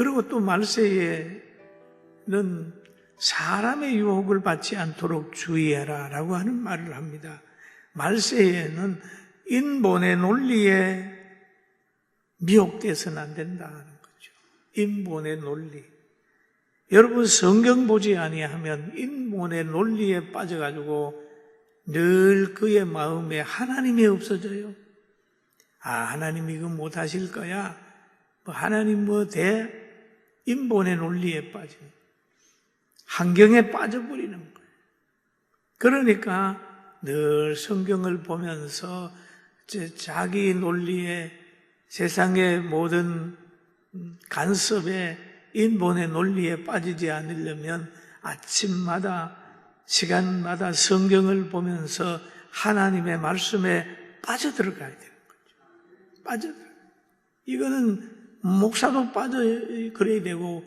그리고 또 말세에는 사람의 유혹을 받지 않도록 주의해라 라고 하는 말을 합니다. 말세에는 인본의 논리에 미혹돼서는 안 된다는 거죠. 인본의 논리. 여러분 성경 보지 아니하면 인본의 논리에 빠져가지고 늘 그의 마음에 하나님이 없어져요. 하나님 이거 못하실 거야. 하나님 인본의 논리에 빠집니다. 환경에 빠져버리는 거예요. 그러니까 늘 성경을 보면서 자기 논리에 세상의 모든 간섭에 인본의 논리에 빠지지 않으려면 아침마다 시간마다 성경을 보면서 하나님의 말씀에 빠져들어가야 되는 거죠. 빠져들어. 이거는 목사도 그래야 되고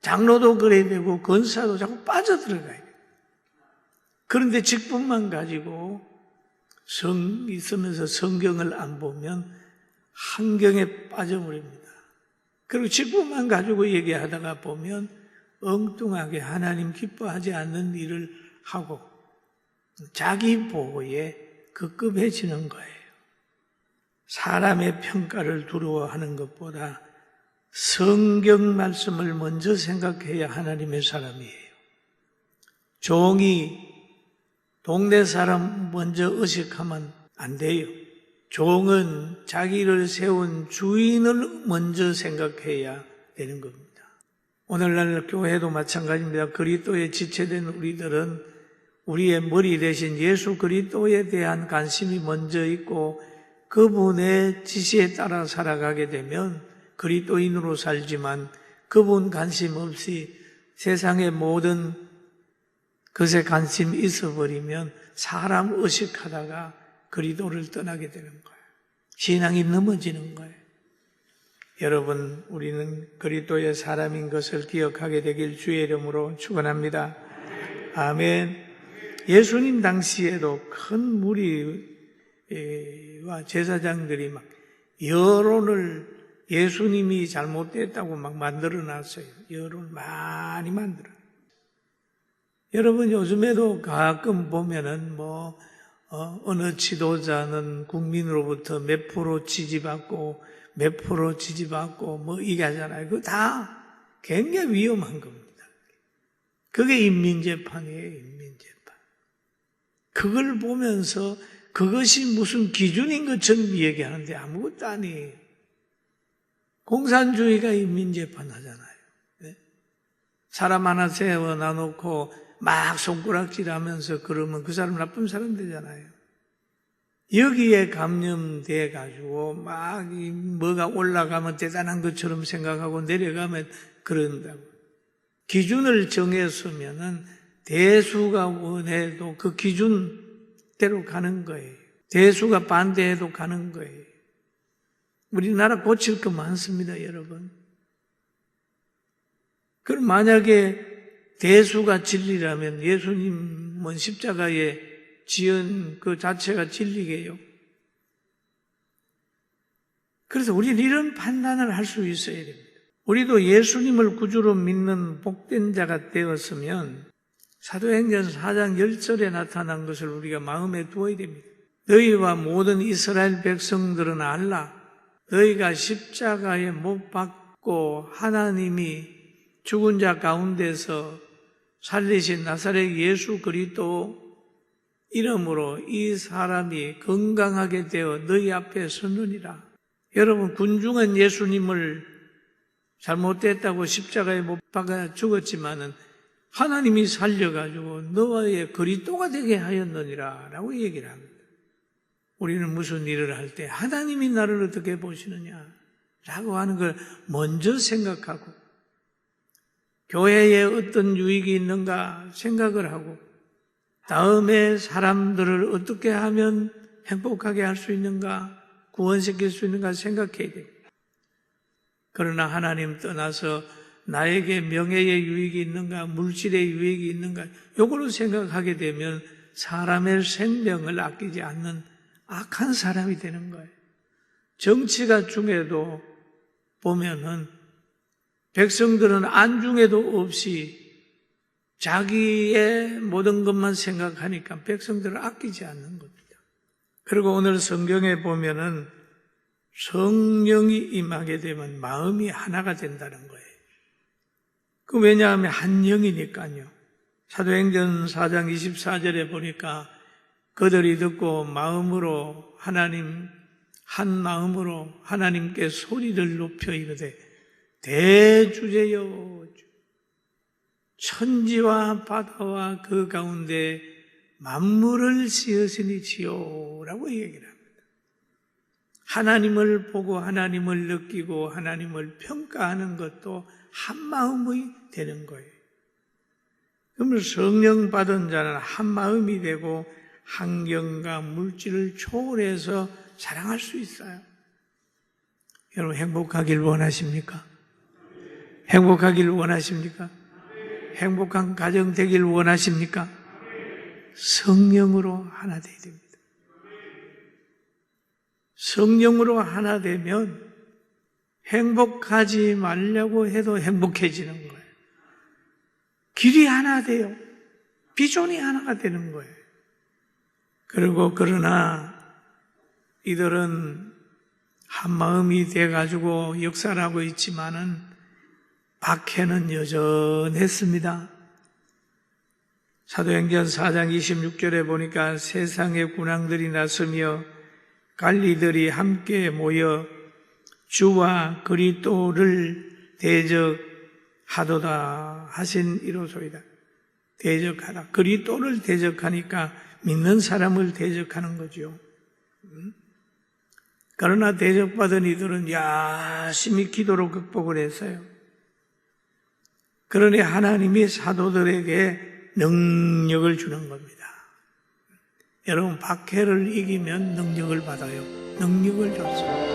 장로도 그래야 되고 권사도 자꾸 빠져들어가야 돼요. 그런데 직분만 가지고 있으면서 성경을 안 보면 환경에 빠져버립니다. 그리고 직분만 가지고 얘기하다가 보면 엉뚱하게 하나님 기뻐하지 않는 일을 하고 자기 보호에 급급해지는 거예요. 사람의 평가를 두려워하는 것보다 성경 말씀을 먼저 생각해야 하나님의 사람이에요. 종이 동네 사람 먼저 의식하면 안 돼요. 종은 자기를 세운 주인을 먼저 생각해야 되는 겁니다. 오늘날 교회도 마찬가지입니다. 그리스도에 지체된 우리들은 우리의 머리 대신 예수 그리스도에 대한 관심이 먼저 있고 그분의 지시에 따라 살아가게 되면 그리스도인으로 살지만 그분 관심 없이 세상의 모든 것에 관심이 있어버리면 사람 의식하다가 그리스도를 떠나게 되는 거예요. 신앙이 넘어지는 거예요. 여러분, 우리는 그리스도의 사람인 것을 기억하게 되길 주의 이름으로 축원합니다. 아멘. 예수님 당시에도 큰 무리와 제사장들이 막 여론을 예수님이 잘못됐다고 막 만들어놨어요. 여론을 많이 만들어. 여러분, 요즘에도 가끔 보면은 어느 지도자는 국민으로부터 몇 프로 지지받고 몇 프로 지지받고 이게 하잖아요. 그거 다 굉장히 위험한 겁니다. 그게 인민재판이에요, 인민재판. 그걸 보면서 그것이 무슨 기준인 것처럼 얘기하는데 아무것도 아니에요. 공산주의가 인민재판 하잖아요. 네? 사람 하나 세워놔놓고 막 손가락질 하면서 그러면 그 사람 나쁜 사람 되잖아요. 여기에 감염돼 가지고 막 뭐가 올라가면 대단한 것처럼 생각하고 내려가면 그런다고. 기준을 정했으면은 대수가 원해도 그 기준대로 가는 거예요. 대수가 반대해도 가는 거예요. 우리나라 고칠 거 많습니다, 여러분. 그럼 만약에 대수가 진리라면 예수님은 십자가에 지은 그 자체가 진리게요. 그래서 우리는 이런 판단을 할 수 있어야 됩니다. 우리도 예수님을 구주로 믿는 복된 자가 되었으면 사도행전 4장 10절에 나타난 것을 우리가 마음에 두어야 됩니다. 너희와 모든 이스라엘 백성들은 알라. 너희가 십자가에 못 박고 하나님이 죽은 자 가운데서 살리신 나사렛 예수 그리스도 이름으로 이 사람이 건강하게 되어 너희 앞에 서느니라. 여러분, 군중은 예수님을 잘못됐다고 십자가에 못 박아 죽었지만은 하나님이 살려가지고 너와의 그리스도가 되게 하였느니라 라고 얘기를 합니다. 우리는 무슨 일을 할 때 하나님이 나를 어떻게 보시느냐 라고 하는 걸 먼저 생각하고 교회에 어떤 유익이 있는가 생각을 하고 다음에 사람들을 어떻게 하면 행복하게 할 수 있는가 구원시킬 수 있는가 생각해야 돼요. 그러나 하나님 떠나서 나에게 명예의 유익이 있는가 물질의 유익이 있는가 이걸로 생각하게 되면 사람의 생명을 아끼지 않는 악한 사람이 되는 거예요. 정치가 중에도 보면은 백성들은 안중에도 없이 자기의 모든 것만 생각하니까 백성들을 아끼지 않는 겁니다. 그리고 오늘 성경에 보면은 성령이 임하게 되면 마음이 하나가 된다는 거예요. 왜냐하면 한 영이니까요. 사도행전 4장 24절에 보니까 그들이 듣고 마음으로 한 마음으로 하나님께 소리를 높여 이르되 대주제여 천지와 바다와 그 가운데 만물을 지으시니 지요라고 얘기를 합니다. 하나님을 보고 하나님을 느끼고 하나님을 평가하는 것도 한 마음이 되는 거예요. 그러면 성령 받은 자는 한 마음이 되고 환경과 물질을 초월해서 사랑할 수 있어요. 여러분 행복하길 원하십니까? 행복하길 원하십니까? 행복한 가정 되길 원하십니까? 성령으로 하나 되어야 됩니다. 성령으로 하나 되면 행복하지 말려고 해도 행복해지는 거예요. 길이 하나 돼요. 비전이 하나가 되는 거예요. 그러나 이들은 한 마음이 돼가지고 역사를 하고 있지만은 박해는 여전했습니다. 사도행전 4장 26절에 보니까 세상의 군왕들이 나서며 관리들이 함께 모여 주와 그리스도를 대적하도다 하신 이로소이다. 대적하다. 그리스도를 대적하니까 믿는 사람을 대적하는 거죠. 그러나 대적받은 이들은 열심히 기도로 극복을 했어요. 그러니 하나님이 사도들에게 능력을 주는 겁니다. 여러분 박해를 이기면 능력을 받아요. 능력을 줬어요.